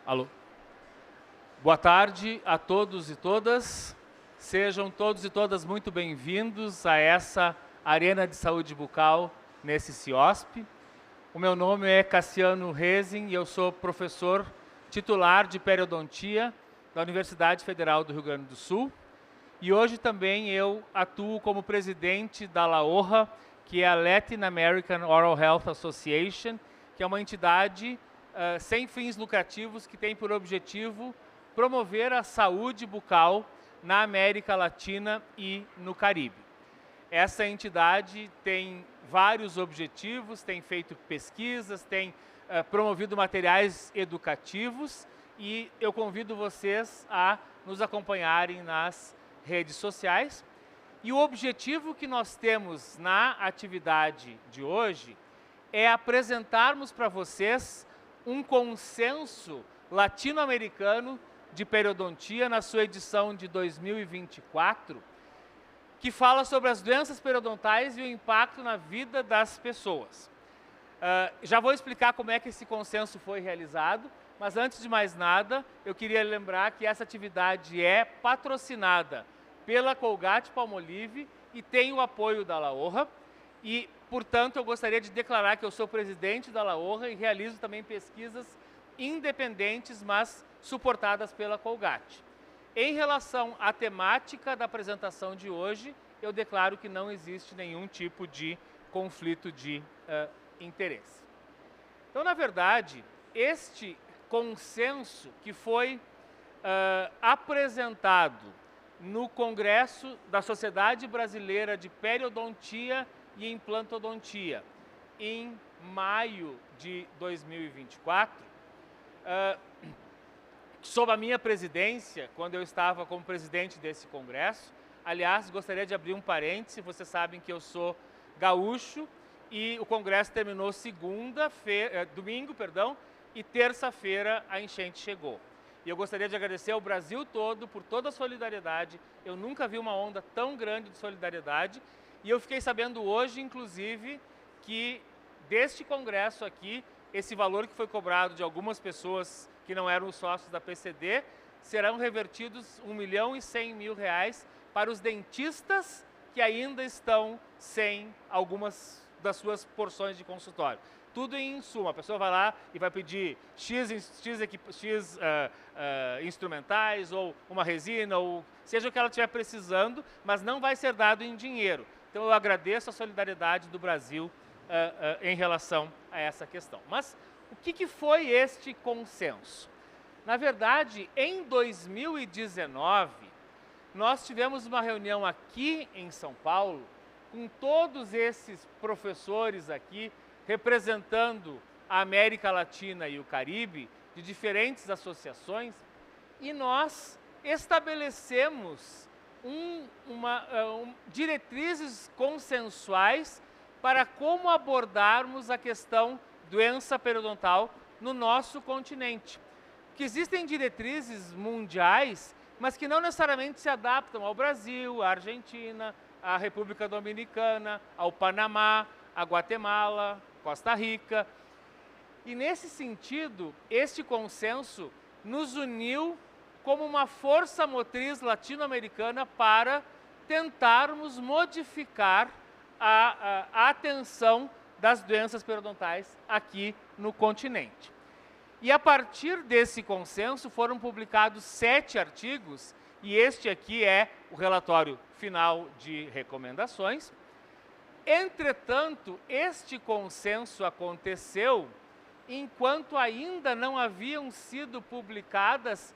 Alô. Boa tarde a todos e todas. Sejam todos e todas muito bem-vindos a essa Arena de Saúde Bucal nesse CIOSP. O meu nome é Cassiano Rezin e eu sou professor titular de periodontia da Universidade Federal do Rio Grande do Sul. E hoje também eu atuo como presidente da LAOHA, que é a Latin American Oral Health Association, que é uma entidade sem fins lucrativos que tem por objetivo promover a saúde bucal na América Latina e no Caribe. Essa entidade tem vários objetivos, tem feito pesquisas, tem promovido materiais educativos e eu convido vocês a nos acompanharem nas redes sociais. E o objetivo que nós temos na atividade de hoje é apresentarmos para vocês um consenso latino-americano de periodontia na sua edição de 2024, que fala sobre as doenças periodontais e o impacto na vida das pessoas. Já vou explicar como é que esse consenso foi realizado, mas antes de mais nada, eu queria lembrar que essa atividade é patrocinada pela Colgate-Palmolive e tem o apoio da LAOHA. E, portanto, eu gostaria de declarar que eu sou presidente da LAOHA e realizo também pesquisas independentes, mas suportadas pela Colgate. Em relação à temática da apresentação de hoje, eu declaro que não existe nenhum tipo de conflito de interesse. Então, na verdade, este consenso que foi apresentado no Congresso da Sociedade Brasileira de Periodontia e Implantodontia, em maio de 2024, sob a minha presidência, quando eu estava como presidente desse congresso. Aliás, gostaria de abrir um parêntese, vocês sabem que eu sou gaúcho e o congresso terminou domingo, e terça-feira a enchente chegou. E eu gostaria de agradecer ao Brasil todo por toda a solidariedade. Eu nunca vi uma onda tão grande de solidariedade. E eu fiquei sabendo hoje, inclusive, que deste congresso aqui, esse valor que foi cobrado de algumas pessoas que não eram sócios da PCD, serão revertidos R$1.100.000 para os dentistas que ainda estão sem algumas das suas porções de consultório. Tudo em suma, a pessoa vai lá e vai pedir X instrumentais, ou uma resina, ou seja o que ela estiver precisando, mas não vai ser dado em dinheiro. Então eu agradeço a solidariedade do Brasil em relação a essa questão. Mas o que foi este consenso? Na verdade, em 2019, nós tivemos uma reunião aqui em São Paulo, com todos esses professores aqui, representando a América Latina e o Caribe, de diferentes associações, e nós estabelecemos diretrizes consensuais para como abordarmos a questão doença periodontal no nosso continente. Que existem diretrizes mundiais, mas que não necessariamente se adaptam ao Brasil, à Argentina, à República Dominicana, ao Panamá, a Guatemala, Costa Rica. E nesse sentido, este consenso nos uniu como uma força motriz latino-americana para tentarmos modificar a atenção das doenças periodontais aqui no continente. E a partir desse consenso foram publicados 7 artigos, e este aqui é o relatório final de recomendações. Entretanto, este consenso aconteceu enquanto ainda não haviam sido publicadas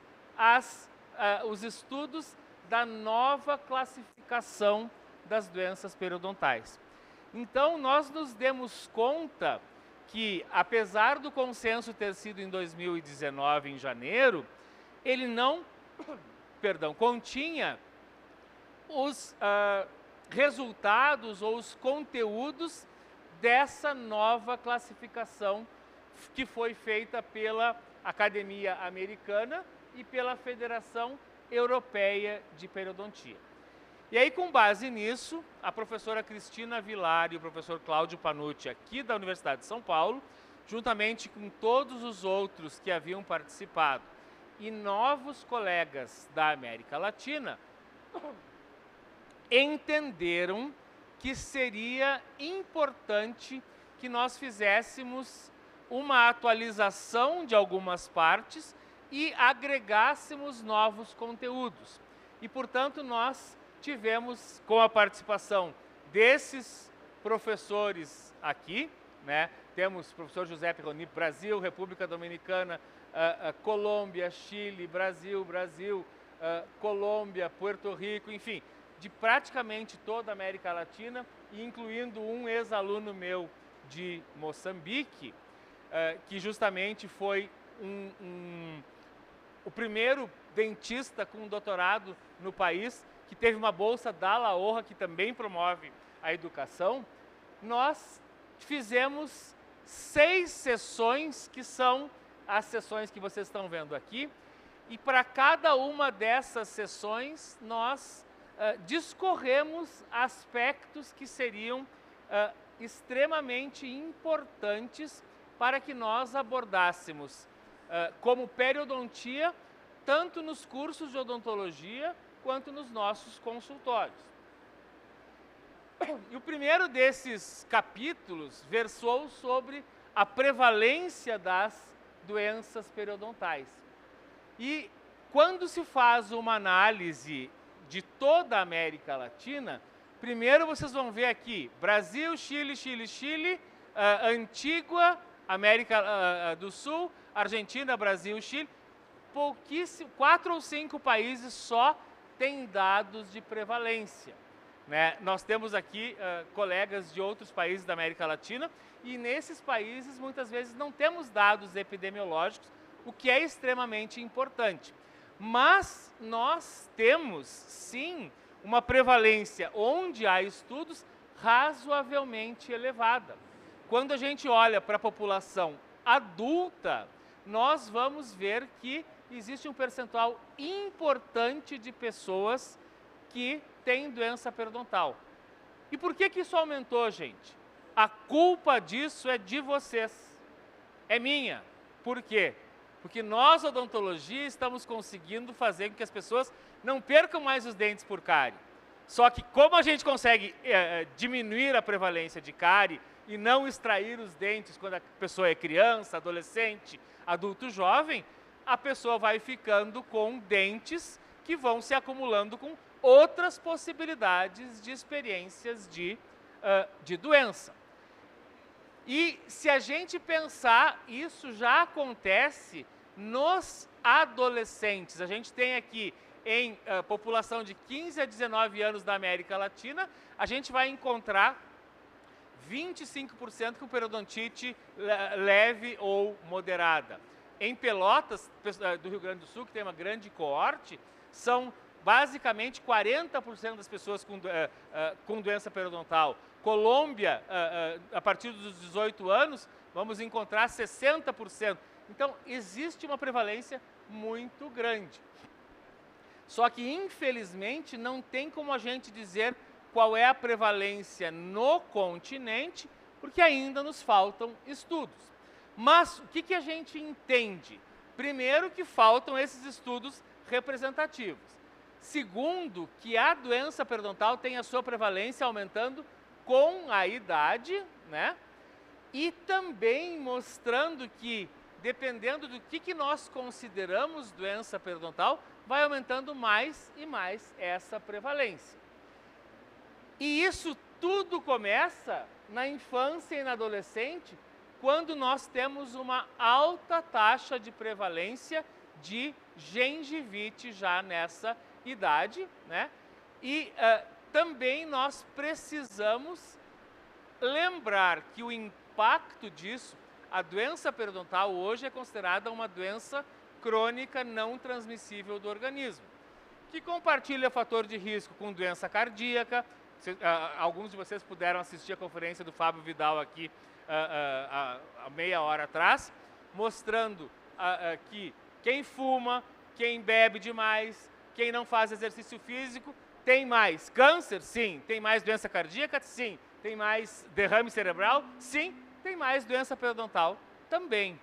os estudos da nova classificação das doenças periodontais. Então, nós nos demos conta que, apesar do consenso ter sido em 2019, em janeiro, ele não continha os resultados ou os conteúdos dessa nova classificação que foi feita pela Academia Americana e pela Federação Europeia de Periodontia. E aí, com base nisso, a professora Cristina Vilar e o professor Cláudio Panucci, aqui da Universidade de São Paulo, juntamente com todos os outros que haviam participado, e novos colegas da América Latina, entenderam que seria importante que nós fizéssemos uma atualização de algumas partes e agregássemos novos conteúdos. E, portanto, nós tivemos, com a participação desses professores aqui, né? Temos o professor José Perroni, Brasil, República Dominicana, Colômbia, Chile, Brasil, Colômbia, Puerto Rico, enfim, de praticamente toda a América Latina, incluindo um ex-aluno meu de Moçambique, que justamente foi o primeiro dentista com doutorado no país, que teve uma bolsa da LAOHA, que também promove a educação. Nós fizemos 6 sessões, que são as sessões que vocês estão vendo aqui, e para cada uma dessas sessões nós discorremos aspectos que seriam extremamente importantes para que nós abordássemos como periodontia, tanto nos cursos de odontologia quanto nos nossos consultórios. E o primeiro desses capítulos versou sobre a prevalência das doenças periodontais. E quando se faz uma análise de toda a América Latina, primeiro vocês vão ver aqui, Brasil, Chile, Antígua, América do Sul, Argentina, Brasil, Chile, 4 ou 5 países só têm dados de prevalência. Né? Nós temos aqui colegas de outros países da América Latina, e nesses países muitas vezes não temos dados epidemiológicos, o que é extremamente importante. Mas nós temos, sim, uma prevalência onde há estudos razoavelmente elevada. Quando a gente olha para a população adulta, nós vamos ver que existe um percentual importante de pessoas que têm doença periodontal. E por que isso aumentou, gente? A culpa disso é de vocês, é minha. Por quê? Porque nós, odontologia, estamos conseguindo fazer com que as pessoas não percam mais os dentes por cárie. Só que como a gente consegue diminuir a prevalência de cárie e não extrair os dentes quando a pessoa é criança, adolescente, adulto jovem, a pessoa vai ficando com dentes que vão se acumulando com outras possibilidades de experiências de doença. E se a gente pensar, isso já acontece nos adolescentes. A gente tem aqui em população de 15 a 19 anos da América Latina, a gente vai encontrar 25% com periodontite leve ou moderada. Em Pelotas, do Rio Grande do Sul, que tem uma grande coorte, são basicamente 40% das pessoas com doença periodontal. Colômbia, a partir dos 18 anos, vamos encontrar 60%. Então, existe uma prevalência muito grande. Só que, infelizmente, não tem como a gente dizer qual é a prevalência no continente, porque ainda nos faltam estudos. Mas o que a gente entende? Primeiro, que faltam esses estudos representativos. Segundo, que a doença periodontal tem a sua prevalência aumentando com a idade, né? E também mostrando que, dependendo do que nós consideramos doença periodontal, vai aumentando mais e mais essa prevalência. E isso tudo começa na infância e na adolescente, quando nós temos uma alta taxa de prevalência de gengivite já nessa idade, né? E também nós precisamos lembrar que o impacto disso, a doença periodontal hoje é considerada uma doença crônica não transmissível do organismo, que compartilha fator de risco com doença cardíaca. Alguns de vocês puderam assistir a conferência do Fábio Vidal aqui há meia hora atrás, mostrando que quem fuma, quem bebe demais, quem não faz exercício físico, tem mais câncer? Sim. Tem mais doença cardíaca? Sim. Tem mais derrame cerebral? Sim. Tem mais doença periodontal também.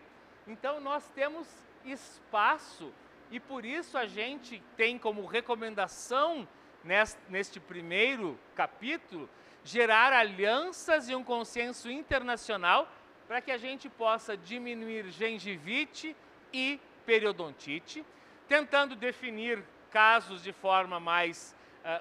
Então nós temos espaço e por isso a gente tem como recomendação neste primeiro capítulo gerar alianças e um consenso internacional para que a gente possa diminuir gengivite e periodontite, tentando definir casos de forma mais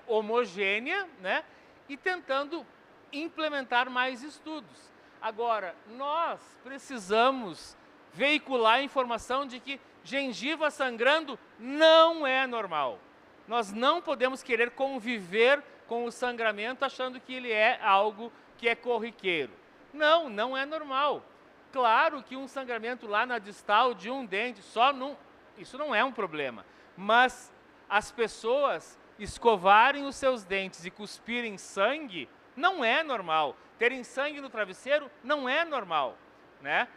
homogênea, né? E tentando implementar mais estudos. Agora, nós precisamos veicular a informação de que gengiva sangrando não é normal. Nós não podemos querer conviver com o sangramento achando que ele é algo que é corriqueiro. Não, não é normal. Claro que um sangramento lá na distal de um dente, isso não é um problema. Mas as pessoas escovarem os seus dentes e cuspirem sangue não é normal. Terem sangue no travesseiro não é normal, né?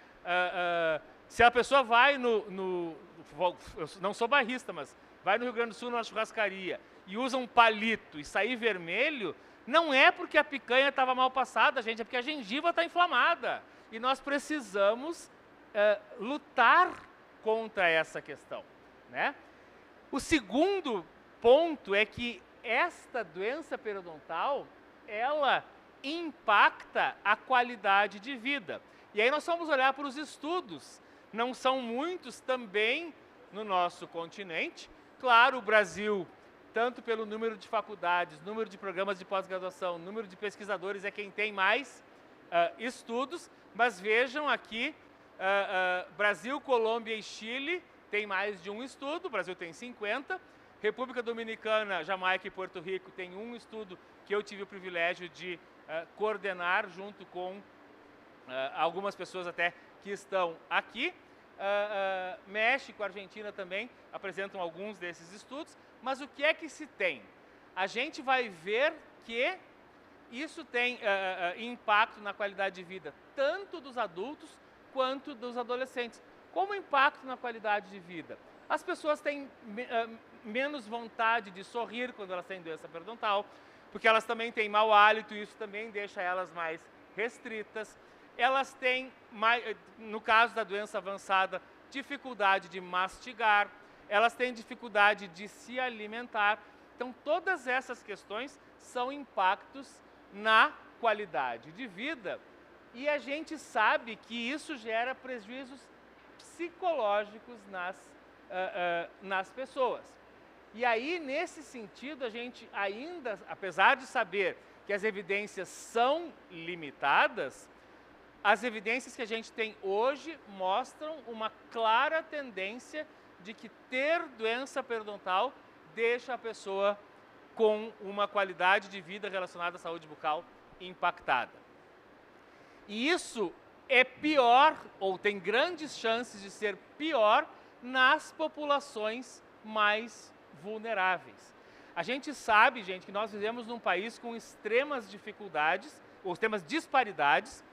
Se a pessoa vai eu não sou barrista, mas vai no Rio Grande do Sul numa churrascaria e usa um palito e sair vermelho, não é porque a picanha estava mal passada, gente, é porque a gengiva está inflamada. E nós precisamos lutar contra essa questão, né? O segundo ponto é que esta doença periodontal, ela impacta a qualidade de vida. E aí nós vamos olhar para os estudos. Não são muitos também no nosso continente. Claro, o Brasil, tanto pelo número de faculdades, número de programas de pós-graduação, número de pesquisadores, é quem tem mais estudos. Mas vejam aqui, Brasil, Colômbia e Chile tem mais de um estudo, o Brasil tem 50. República Dominicana, Jamaica e Porto Rico tem um estudo que eu tive o privilégio de coordenar junto com algumas pessoas até que estão aqui. México, Argentina também apresentam alguns desses estudos. Mas o que é que se tem? A gente vai ver que isso tem impacto na qualidade de vida, tanto dos adultos quanto dos adolescentes. Como impacto na qualidade de vida? As pessoas têm menos vontade de sorrir quando elas têm doença periodontal, porque elas também têm mau hálito e isso também deixa elas mais restritas. Elas têm, no caso da doença avançada, dificuldade de mastigar, elas têm dificuldade de se alimentar. Então, todas essas questões são impactos na qualidade de vida e a gente sabe que isso gera prejuízos psicológicos nas pessoas. E aí, nesse sentido, a gente ainda, apesar de saber que as evidências são limitadas, as evidências que a gente tem hoje mostram uma clara tendência de que ter doença periodontal deixa a pessoa com uma qualidade de vida relacionada à saúde bucal impactada. E isso é pior, ou tem grandes chances de ser pior, nas populações mais vulneráveis. A gente sabe, gente, que nós vivemos num país com extremas dificuldades, ou extremas disparidades,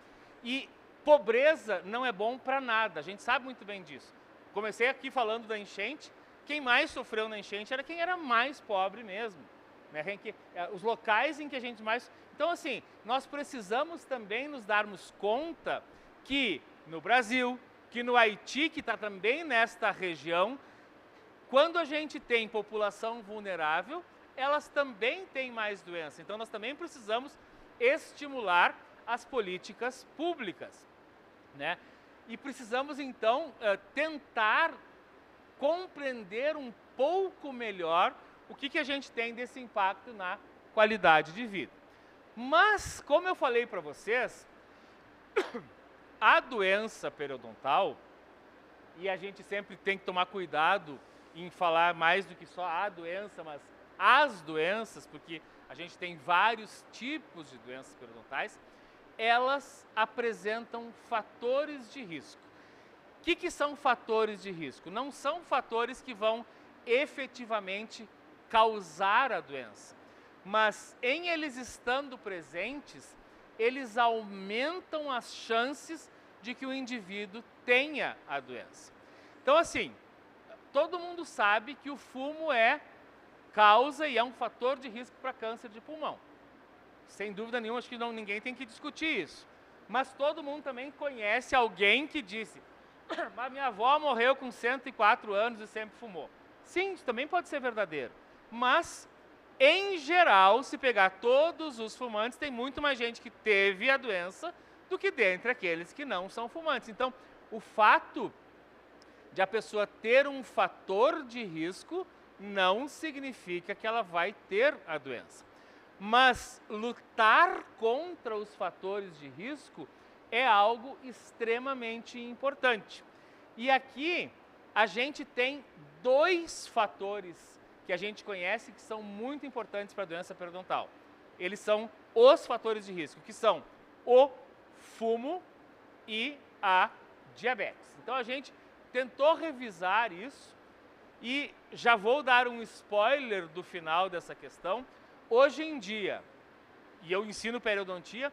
e pobreza não é bom para nada, a gente sabe muito bem disso. Comecei aqui falando da enchente, quem mais sofreu na enchente era quem era mais pobre mesmo, né? Os locais em que a gente mais... Então, assim, nós precisamos também nos darmos conta que no Brasil, que no Haiti, que está também nesta região, quando a gente tem população vulnerável, elas também têm mais doença. Então, nós também precisamos estimular as políticas públicas, né? E precisamos, então, tentar compreender um pouco melhor o que a gente tem desse impacto na qualidade de vida. Mas, como eu falei para vocês, a doença periodontal, e a gente sempre tem que tomar cuidado em falar mais do que só a doença, mas as doenças, porque a gente tem vários tipos de doenças periodontais, elas apresentam fatores de risco. O que são fatores de risco? Não são fatores que vão efetivamente causar a doença, mas em eles estando presentes, eles aumentam as chances de que o indivíduo tenha a doença. Então, assim, todo mundo sabe que o fumo é causa e é um fator de risco para câncer de pulmão. Sem dúvida nenhuma, acho que ninguém tem que discutir isso. Mas todo mundo também conhece alguém que disse: mas minha avó morreu com 104 anos e sempre fumou. Sim, isso também pode ser verdadeiro. Mas, em geral, se pegar todos os fumantes, tem muito mais gente que teve a doença do que dentre aqueles que não são fumantes. Então, o fato de a pessoa ter um fator de risco não significa que ela vai ter a doença. Mas lutar contra os fatores de risco é algo extremamente importante. E aqui a gente tem 2 fatores que a gente conhece que são muito importantes para a doença periodontal. Eles são os fatores de risco, que são o fumo e a diabetes. Então a gente tentou revisar isso e já vou dar um spoiler do final dessa questão. Hoje em dia, e eu ensino periodontia,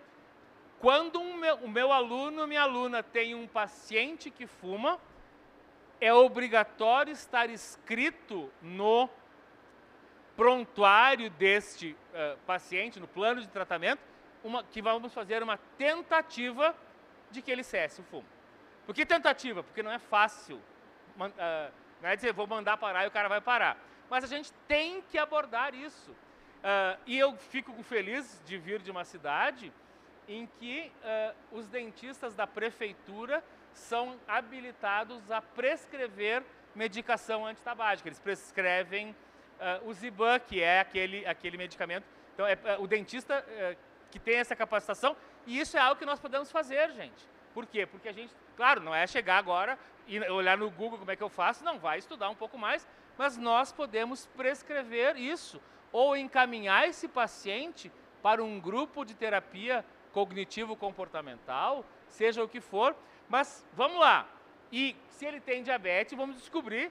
quando o meu aluno, minha aluna tem um paciente que fuma, é obrigatório estar escrito no prontuário deste paciente, no plano de tratamento, que vamos fazer uma tentativa de que ele cesse o fumo. Por que tentativa? Porque não é fácil. Não é dizer, vou mandar parar e o cara vai parar. Mas a gente tem que abordar isso. E eu fico feliz de vir de uma cidade em que os dentistas da prefeitura são habilitados a prescrever medicação antitabágica. Eles prescrevem o Ziban, que é aquele medicamento. Então, o dentista que tem essa capacitação, e isso é algo que nós podemos fazer, gente. Por quê? Porque a gente, claro, não é chegar agora e olhar no Google como é que eu faço, não, vai estudar um pouco mais, mas nós podemos prescrever isso, ou encaminhar esse paciente para um grupo de terapia cognitivo-comportamental, seja o que for, mas vamos lá. E se ele tem diabetes, vamos descobrir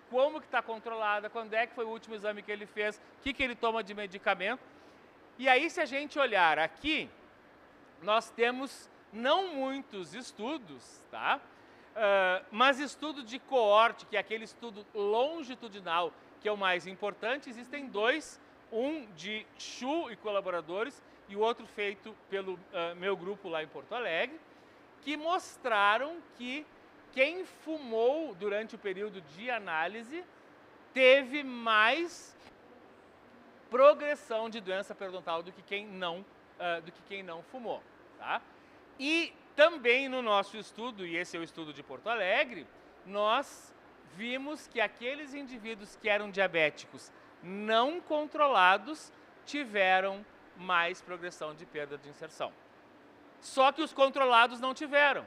como que está controlada, quando é que foi o último exame que ele fez, o que ele toma de medicamento. E aí, se a gente olhar aqui, nós temos não muitos estudos, tá? Mas estudo de coorte, que é aquele estudo longitudinal, que é o mais importante, existem 2, um de Chu e colaboradores e o outro feito pelo meu grupo lá em Porto Alegre, que mostraram que quem fumou durante o período de análise teve mais progressão de doença periodontal do que quem não fumou, tá? E também no nosso estudo, e esse é o estudo de Porto Alegre, nós vimos que aqueles indivíduos que eram diabéticos não controlados tiveram mais progressão de perda de inserção. Só que os controlados não tiveram.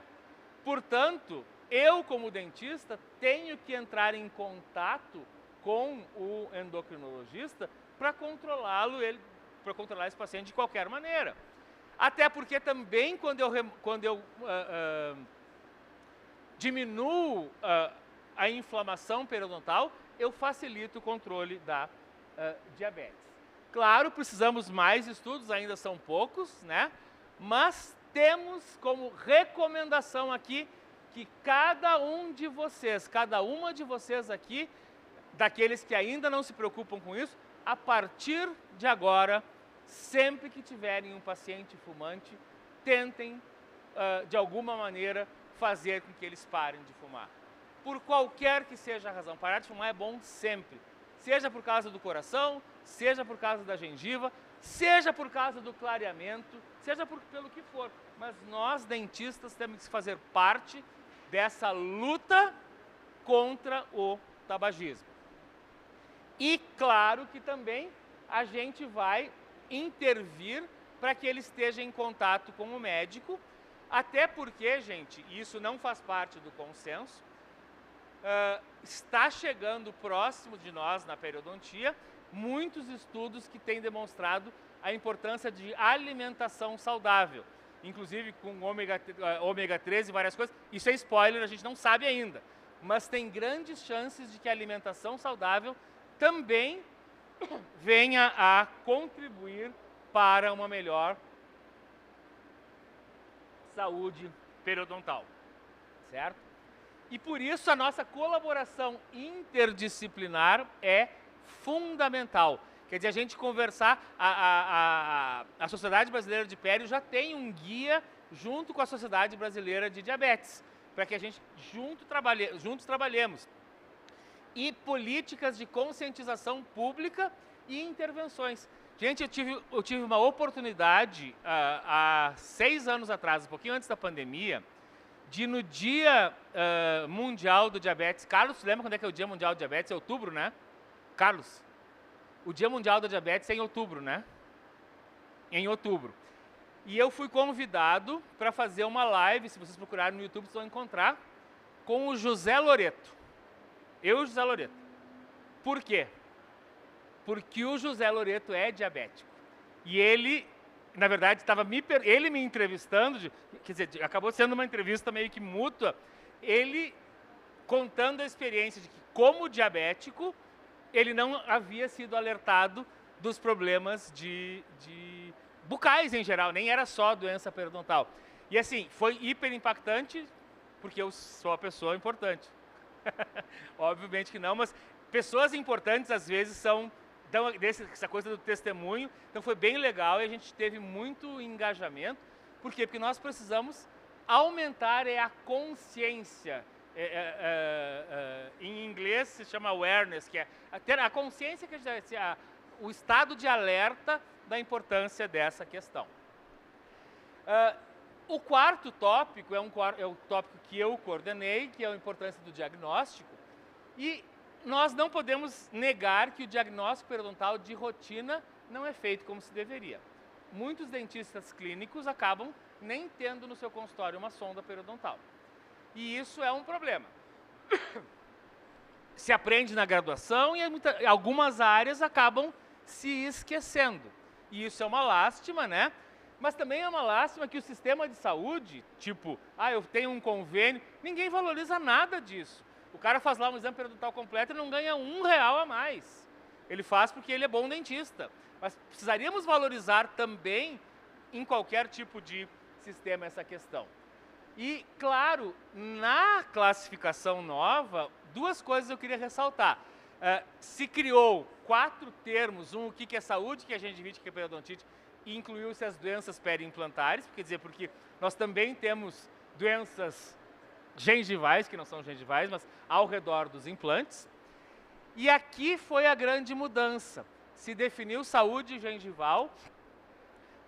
Portanto, eu como dentista tenho que entrar em contato com o endocrinologista para controlá-lo, para controlar esse paciente de qualquer maneira. Até porque também quando eu diminuo a inflamação periodontal, eu facilito o controle da diabetes. Claro, precisamos mais estudos, ainda são poucos, né? Mas temos como recomendação aqui que cada um de vocês, cada uma de vocês aqui, daqueles que ainda não se preocupam com isso, a partir de agora, sempre que tiverem um paciente fumante, tentem, de alguma maneira, fazer com que eles parem de fumar. Por qualquer que seja a razão, parar de fumar é bom sempre. Seja por causa do coração, seja por causa da gengiva, seja por causa do clareamento, seja pelo que for. Mas nós, dentistas, temos que fazer parte dessa luta contra o tabagismo. E claro que também a gente vai intervir para que ele esteja em contato com o médico, até porque, gente, isso não faz parte do consenso, está chegando próximo de nós na periodontia muitos estudos que têm demonstrado a importância de alimentação saudável, inclusive com ômega 3 e várias coisas. Isso é spoiler, a gente não sabe ainda, mas tem grandes chances de que a alimentação saudável também venha a contribuir para uma melhor saúde periodontal, certo? E por isso a nossa colaboração interdisciplinar é fundamental. Quer dizer, a gente conversar, a Sociedade Brasileira de Pério já tem um guia junto com a Sociedade Brasileira de Diabetes, para que a gente juntos trabalhemos. E políticas de conscientização pública e intervenções. Gente, eu tive uma oportunidade há 6 anos atrás, um pouquinho antes da pandemia, de no Dia Mundial do Diabetes. Carlos, lembra quando é que é o Dia Mundial do Diabetes? É outubro, né? Carlos, o Dia Mundial do Diabetes é em outubro, né? Em outubro. E eu fui convidado para fazer uma live, se vocês procurarem no YouTube, vocês vão encontrar, com o José Loreto. Eu e o José Loreto. Por quê? Porque o José Loreto é diabético. E ele, na verdade, estava ele me entrevistando, quer dizer, acabou sendo uma entrevista meio que mútua, ele contando a experiência de que, como diabético, ele não havia sido alertado dos problemas de bucais em geral, nem era só doença periodontal. E assim, foi hiper impactante, porque eu sou uma pessoa importante. Obviamente que não, mas pessoas importantes às vezes dão essa coisa do testemunho, então foi bem legal e a gente teve muito engajamento. Por quê? Porque nós precisamos aumentar a consciência. Em inglês se chama awareness, que é ter a consciência, o estado de alerta da importância dessa questão. O quarto tópico é o tópico que eu coordenei, que é a importância do diagnóstico. E nós não podemos negar que o diagnóstico periodontal de rotina não é feito como se deveria. Muitos dentistas clínicos acabam nem tendo no seu consultório uma sonda periodontal. E isso é um problema. Se aprende na graduação e algumas áreas acabam se esquecendo. E isso é uma lástima, né? Mas também é uma lástima que o sistema de saúde, tipo, eu tenho um convênio, ninguém valoriza nada disso. O cara faz lá um exame periodontal completo e não ganha R$1 a mais. Ele faz porque ele é bom dentista. Mas precisaríamos valorizar também, em qualquer tipo de sistema, essa questão. E, claro, na classificação nova, 2 coisas eu queria ressaltar. Se criou 4 termos, o que é saúde, o que é gengivite, o que é periodontite, e incluiu-se as doenças periimplantares, quer dizer, porque nós também temos doenças gengivais, que não são gengivais, mas ao redor dos implantes. E aqui foi a grande mudança. Se definiu saúde gengival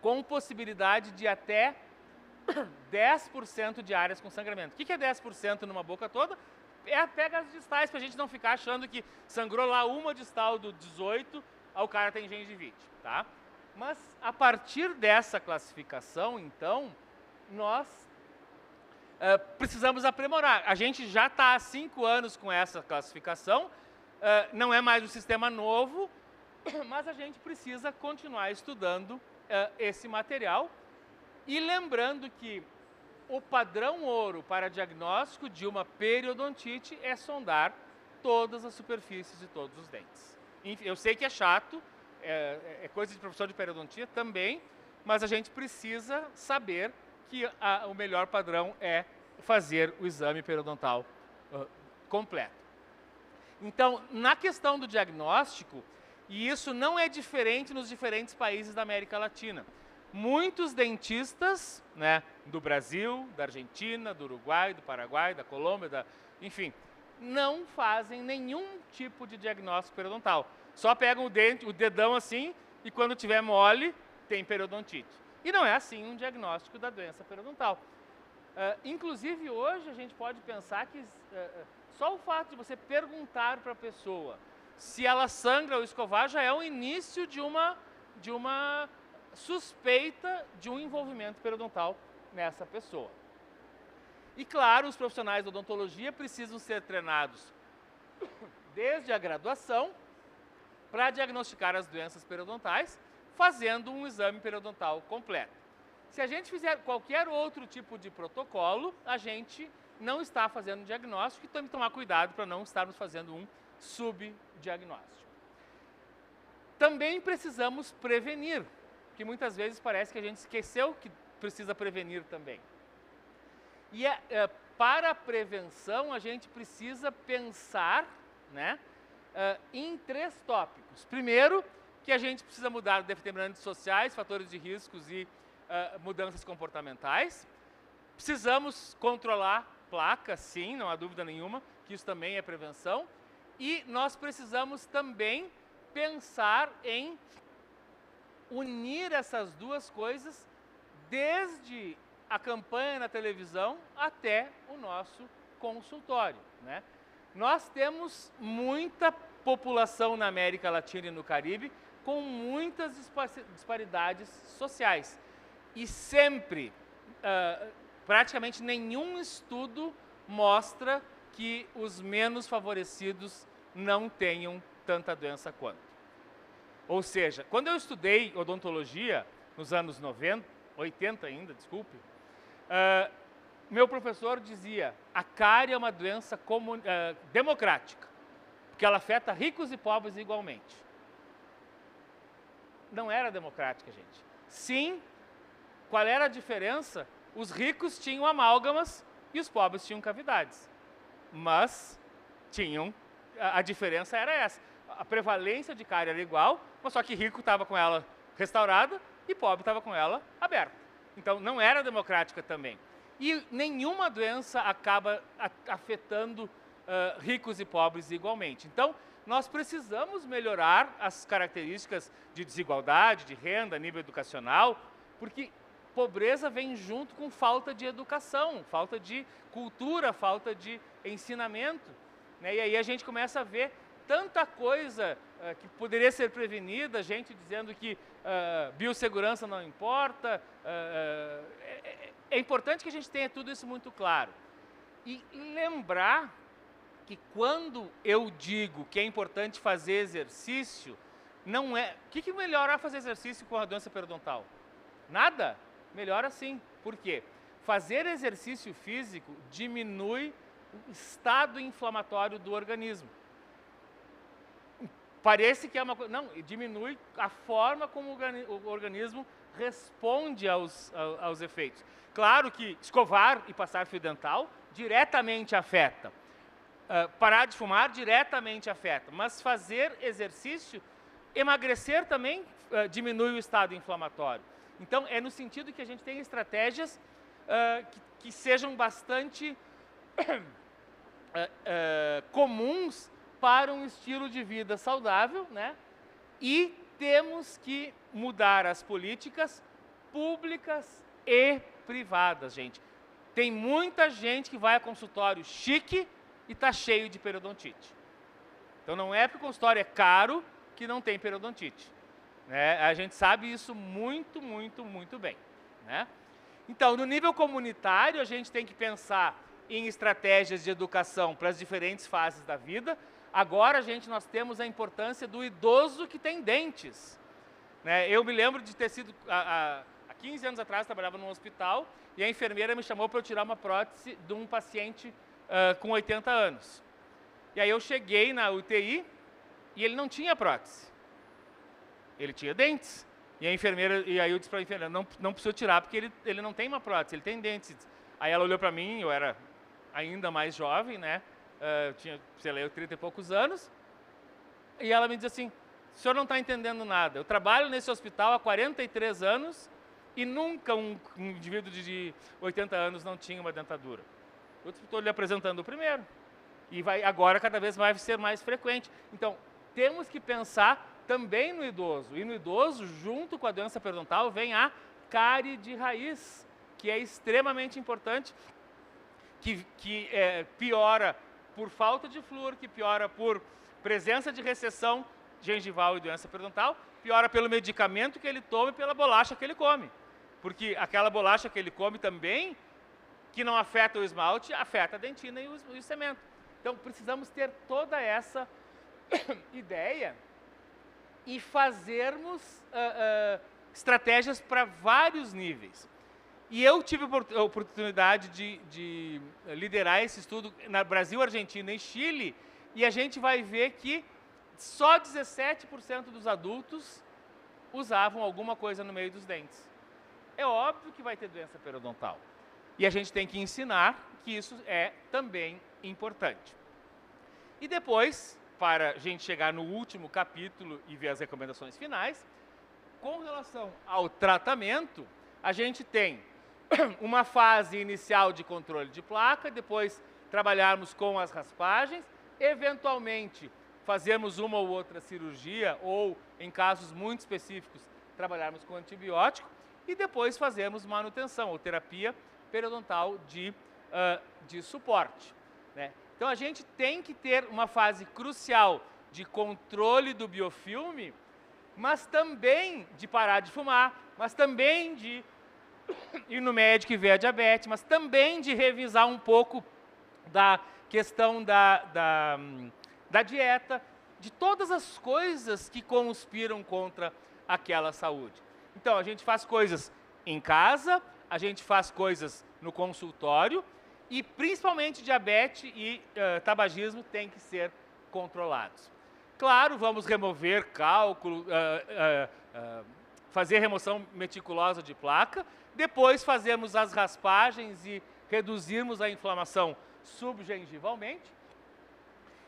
com possibilidade de até 10% de áreas com sangramento. O que é 10% numa boca toda? Pega as distais, para a gente não ficar achando que sangrou lá uma distal do 18, o cara tem gengivite, tá? Mas, a partir dessa classificação, então, nós precisamos aprimorar. A gente já está há 5 anos com essa classificação, não é mais um sistema novo, mas a gente precisa continuar estudando esse material. E lembrando que o padrão ouro para diagnóstico de uma periodontite é sondar todas as superfícies de todos os dentes. Eu sei que é chato, é coisa de professor de periodontia também, mas a gente precisa saber que o melhor padrão é fazer o exame periodontal completo. Então, na questão do diagnóstico, e isso não é diferente nos diferentes países da América Latina, muitos dentistas, né, do Brasil, da Argentina, do Uruguai, do Paraguai, da Colômbia, enfim, não fazem nenhum tipo de diagnóstico periodontal. Só pegam o dedão assim e quando tiver mole, tem periodontite. E não é assim um diagnóstico da doença periodontal. Inclusive, hoje a gente pode pensar que só o fato de você perguntar para a pessoa se ela sangra ou escovar já é o início de uma suspeita de um envolvimento periodontal nessa pessoa. E claro, os profissionais de odontologia precisam ser treinados desde a graduação para diagnosticar as doenças periodontais, fazendo um exame periodontal completo. Se a gente fizer qualquer outro tipo de protocolo, a gente não está fazendo diagnóstico e temos que tomar cuidado para não estarmos fazendo um subdiagnóstico. Também precisamos prevenir, que muitas vezes parece que a gente esqueceu que precisa prevenir também. E para a prevenção, a gente precisa pensar, né, em 3 tópicos. Primeiro, que a gente precisa mudar determinantes sociais, fatores de riscos e mudanças comportamentais. Precisamos controlar placas, sim, não há dúvida nenhuma, que isso também é prevenção. E nós precisamos também pensar em unir essas duas coisas, desde a campanha na televisão até o nosso consultório, né? Nós temos muita população na América Latina e no Caribe com muitas disparidades sociais. E sempre, praticamente nenhum estudo mostra que os menos favorecidos não tenham tanta doença quanto. Ou seja, quando eu estudei odontologia, nos anos 80 ainda, desculpe, meu professor dizia, a cárie é uma doença democrática, porque ela afeta ricos e pobres igualmente. Não era democrática, gente. Sim, qual era a diferença? Os ricos tinham amálgamas e os pobres tinham cavidades. Mas a diferença era essa. A prevalência de cárie era igual, mas só que rico estava com ela restaurada e pobre estava com ela aberta. Então, não era democrática também. E nenhuma doença acaba afetando ricos e pobres igualmente. Então, nós precisamos melhorar as características de desigualdade, de renda, nível educacional, porque pobreza vem junto com falta de educação, falta de cultura, falta de ensinamento, né? E aí a gente começa a ver tanta coisa que poderia ser prevenida, gente dizendo que biossegurança não importa. É importante que a gente tenha tudo isso muito claro. E lembrar que quando eu digo que é importante fazer exercício, não é... O que melhora fazer exercício com a doença periodontal? Nada. Melhora sim. Por quê? Fazer exercício físico diminui o estado inflamatório do organismo. Parece que é uma coisa... Não, diminui a forma como o organismo responde aos efeitos. Claro que escovar e passar fio dental diretamente afeta. Parar de fumar diretamente afeta. Mas fazer exercício, emagrecer também diminui o estado inflamatório. Então, é no sentido que a gente tem estratégias que sejam bastante comuns para um estilo de vida saudável, né? E temos que mudar as políticas públicas e privadas, gente. Tem muita gente que vai a consultório chique e está cheio de periodontite. Então, não é porque o consultório é caro que não tem periodontite, né? A gente sabe isso muito, muito, muito bem, né? Então, no nível comunitário, a gente tem que pensar em estratégias de educação para as diferentes fases da vida. Agora, nós temos a importância do idoso que tem dentes, né? Eu me lembro de ter sido, há 15 anos atrás, trabalhava num hospital e a enfermeira me chamou para eu tirar uma prótese de um paciente com 80 anos. E aí eu cheguei na UTI e ele não tinha prótese. Ele tinha dentes. E a enfermeira, e aí eu disse para a enfermeira, não precisa tirar porque ele não tem uma prótese, ele tem dentes. Aí ela olhou para mim, eu era ainda mais jovem, né? Tinha, sei lá, 30 e poucos anos, e ela me diz assim, o senhor não está entendendo nada, eu trabalho nesse hospital há 43 anos e nunca um indivíduo de 80 anos não tinha uma dentadura. Eu estou lhe apresentando o primeiro, e agora cada vez vai ser mais frequente. Então, temos que pensar também no idoso, e no idoso, junto com a doença periodontal, vem a cárie de raiz, que é extremamente importante, que piora por falta de flúor, que piora por presença de recessão gengival e doença periodontal, piora pelo medicamento que ele toma e pela bolacha que ele come. Porque aquela bolacha que ele come também, que não afeta o esmalte, afeta a dentina e o cemento. Então, precisamos ter toda essa ideia e fazermos estratégias para vários níveis. E eu tive a oportunidade de liderar esse estudo na Brasil, Argentina e Chile, e a gente vai ver que só 17% dos adultos usavam alguma coisa no meio dos dentes. É óbvio que vai ter doença periodontal. E a gente tem que ensinar que isso é também importante. E depois, para a gente chegar no último capítulo e ver as recomendações finais, com relação ao tratamento, a gente tem uma fase inicial de controle de placa, depois trabalharmos com as raspagens, eventualmente fazermos uma ou outra cirurgia, ou, em casos muito específicos, trabalharmos com antibiótico, e depois fazermos manutenção, ou terapia periodontal de suporte, né? Então, a gente tem que ter uma fase crucial de controle do biofilme, mas também de parar de fumar, mas também de ir no médico e ver a diabetes, mas também de revisar um pouco da questão da dieta, de todas as coisas que conspiram contra aquela saúde. Então, a gente faz coisas em casa, a gente faz coisas no consultório, e principalmente diabetes e tabagismo têm que ser controlados. Claro, vamos remover cálculo, fazer remoção meticulosa de placa, depois fazemos as raspagens e reduzirmos a inflamação subgengivalmente,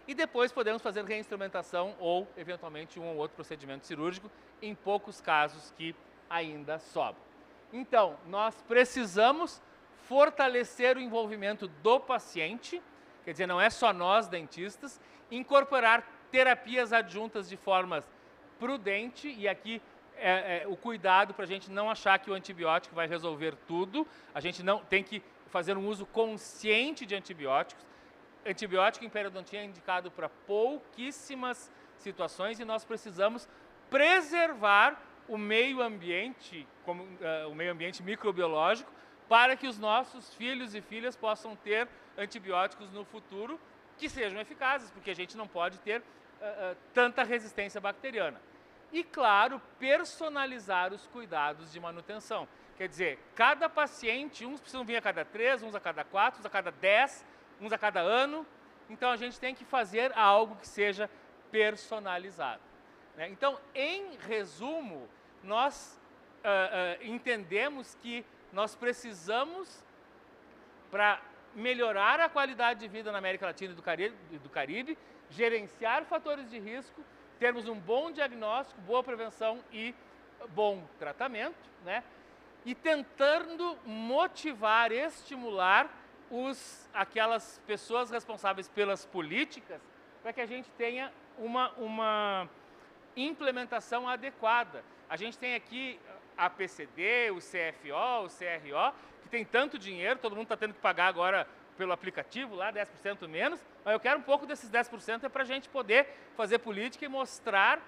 e depois podemos fazer reinstrumentação ou, eventualmente, um ou outro procedimento cirúrgico, em poucos casos que ainda sobram. Então, nós precisamos fortalecer o envolvimento do paciente, quer dizer, não é só nós, dentistas, incorporar terapias adjuntas de forma prudente, e aqui o cuidado para a gente não achar que o antibiótico vai resolver tudo, a gente não tem que fazer um uso consciente de antibióticos. Antibiótico em periodontia é indicado para pouquíssimas situações, e nós precisamos preservar o meio ambiente, como o meio ambiente microbiológico, para que os nossos filhos e filhas possam ter antibióticos no futuro que sejam eficazes, porque a gente não pode ter tanta resistência bacteriana. E, claro, personalizar os cuidados de manutenção. Quer dizer, cada paciente, uns precisam vir a cada 3, uns a cada 4, uns a cada 10, uns a cada ano. Então, a gente tem que fazer algo que seja personalizado, né? Então, em resumo, nós entendemos que nós precisamos, para melhorar a qualidade de vida na América Latina e do Caribe, gerenciar fatores de risco, termos um bom diagnóstico, boa prevenção e bom tratamento, né? E tentando motivar, estimular aquelas pessoas responsáveis pelas políticas, para que a gente tenha uma implementação adequada. A gente tem aqui a PCD, o CFO, o CRO, que tem tanto dinheiro, todo mundo está tendo que pagar agora pelo aplicativo, lá 10% menos, mas eu quero um pouco desses 10% para a gente poder fazer política e mostrar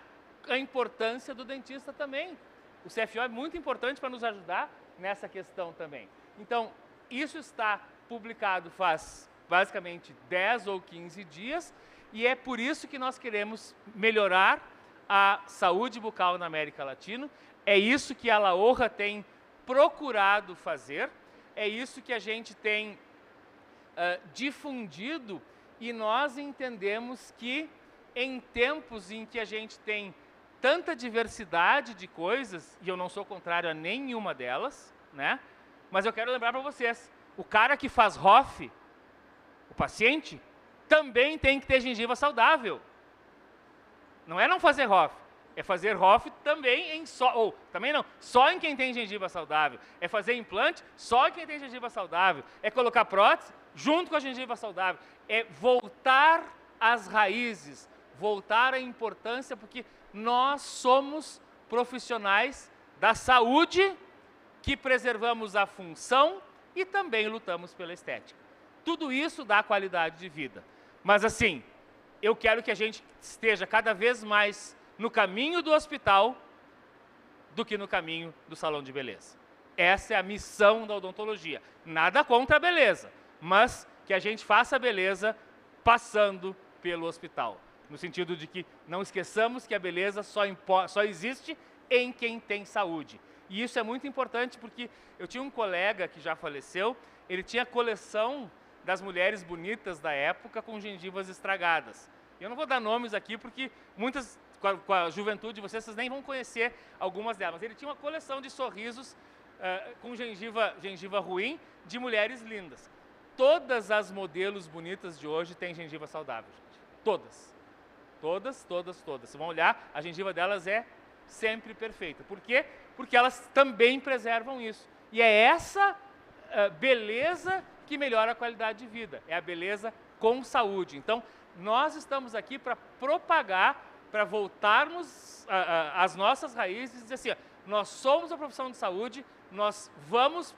a importância do dentista também. O CFO é muito importante para nos ajudar nessa questão também. Então, isso está publicado faz basicamente 10 ou 15 dias, e é por isso que nós queremos melhorar a saúde bucal na América Latina. É isso que a LAOHA tem procurado fazer, é isso que a gente tem difundido, e nós entendemos que em tempos em que a gente tem tanta diversidade de coisas, e eu não sou contrário a nenhuma delas, né? Mas eu quero lembrar para vocês, o cara que faz ROF, o paciente, também tem que ter gengiva saudável. Não é não fazer ROF, é fazer ROF também só em quem tem gengiva saudável. É fazer implante só em quem tem gengiva saudável. É colocar prótese junto com a gengiva saudável. É voltar às raízes, voltar à importância, porque nós somos profissionais da saúde que preservamos a função e também lutamos pela estética. Tudo isso dá qualidade de vida. Mas assim, eu quero que a gente esteja cada vez mais no caminho do hospital do que no caminho do salão de beleza. Essa é a missão da odontologia. Nada contra a beleza, mas que a gente faça a beleza passando pelo hospital. No sentido de que não esqueçamos que a beleza só existe em quem tem saúde. E isso é muito importante, porque eu tinha um colega que já faleceu, ele tinha coleção das mulheres bonitas da época com gengivas estragadas. Eu não vou dar nomes aqui, porque muitas, com a juventude de vocês nem vão conhecer algumas delas. Mas ele tinha uma coleção de sorrisos com gengiva ruim, de mulheres lindas. Todas as modelos bonitas de hoje têm gengiva saudável, gente. Todas. Todas, todas, todas. Vocês vão olhar, a gengiva delas é sempre perfeita. Por quê? Porque elas também preservam isso. E é essa beleza que melhora a qualidade de vida, é a beleza com saúde. Então, nós estamos aqui para propagar, para voltarmos às nossas raízes e dizer assim, ó, nós somos a profissão de saúde, nós vamos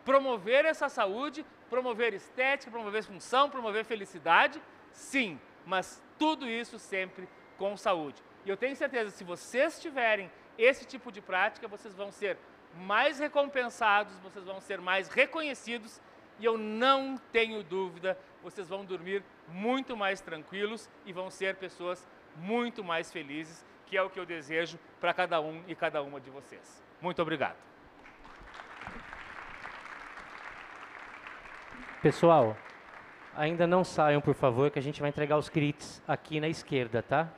promover essa saúde, promover estética, promover função, promover felicidade, sim, mas tudo isso sempre com saúde. E eu tenho certeza, se vocês tiverem esse tipo de prática, vocês vão ser mais recompensados, vocês vão ser mais reconhecidos e eu não tenho dúvida, vocês vão dormir muito mais tranquilos e vão ser pessoas muito mais felizes, que é o que eu desejo para cada um e cada uma de vocês. Muito obrigado. Pessoal, ainda não saiam, por favor, que a gente vai entregar os kits aqui na esquerda, tá?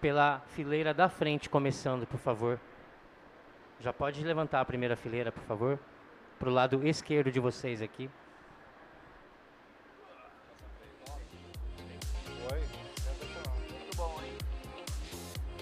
Pela fileira da frente, começando, por favor. Já pode levantar a primeira fileira, por favor? Para o lado esquerdo de vocês aqui.